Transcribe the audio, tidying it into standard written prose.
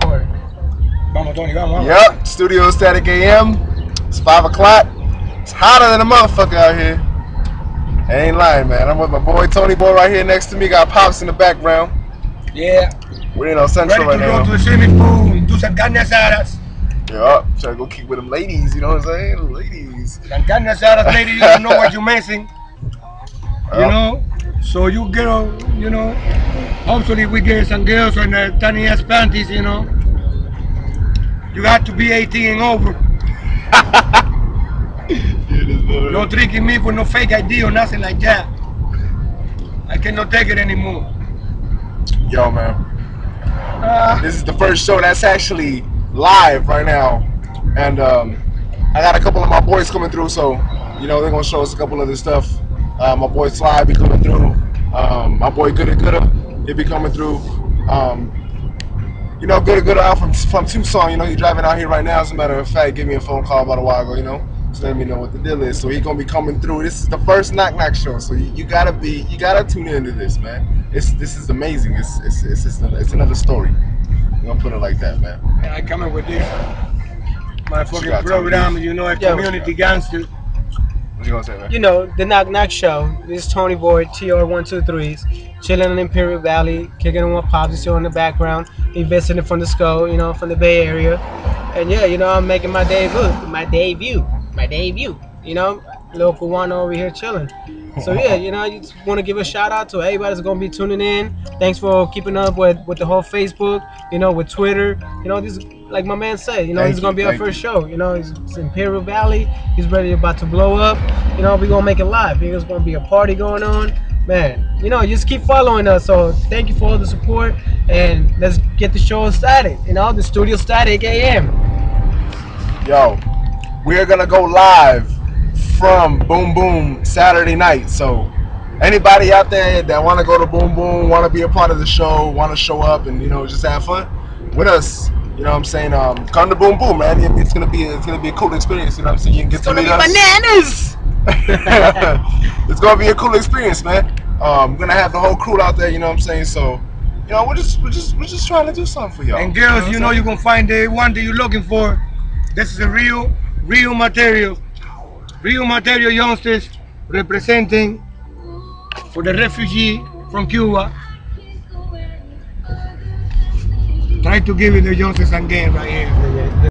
Power. Vamos, Tony, vamos. Yep, Studio Static AM. It's 5 o'clock. It's hotter than a motherfucker out here. I ain't lying, man. I'm with my boy Tony Boy right here next to me. Got Pops in the background. Yeah. We're in on Central right now. Ready to go to the swimming pool and do some carne asadas. Yup, trying to go kick with them ladies, you know what I'm saying? Ladies. Some carne asadas, lady, you don't know what you're missing. You know? So you get, you know, hopefully we get some girls in the tiny ass panties, you know. You got to be 18 and over. No tricking me for no fake ID or nothing like that. I cannot take it anymore. Yo, man. This is the first show that's actually live right now. And I got a couple of my boys coming through, so, you know, they're going to show us a couple of this stuff. My boy Sly be coming through. My boy Gooda, he'll be coming through. You know, Gooda out from Tucson, you know, he's driving out here right now. As a matter of fact, give me a phone call about a while ago, you know. So let me know what the deal is. So he's gonna be coming through. This is the first Knock Knock show, so you gotta tune into this, man. This is amazing. It's another story. I'm gonna put it like that, man. And I come in with this my fucking program, you know, a community gangster. What you gonna say, man? You know, the Knock Knock show. This is Tony Boy, TR123s, chilling in Imperial Valley, kicking on my pops on the background. He visiting from the SCO, you know, from the Bay Area. And yeah, you know, I'm making my debut. You know, little Cubano over here chilling. So yeah, you know, I just want to give a shout out to everybody that's gonna be tuning in. Thanks for keeping up with the whole Facebook, you know, with Twitter. You know, this, like my man said, you know, this is gonna be our first show. You know, it's Imperial Valley. He's about to blow up. You know, we're gonna make it live. There's gonna be a party going on. Man, you know, just keep following us. So thank you for all the support, and let's get the show started. You know, the Studio Static AM. Yo, we're gonna go live from Boom Boom Saturday night. So anybody out there that want to go to Boom Boom, want to be a part of the show, want to show up and, you know, just have fun with us, you know what I'm saying, come to Boom Boom, man. It's gonna be a cool experience, you know what I'm saying. You can get to meet us. Bananas. It's gonna be a cool experience, man. We're gonna have the whole crew out there, you know what I'm saying. So, you know, we're just trying to do something for y'all. And girls, you know, you can find the one that you're looking for. This is a real material youngsters representing for the refugee from Cuba. Try to give it the youngsters again right here.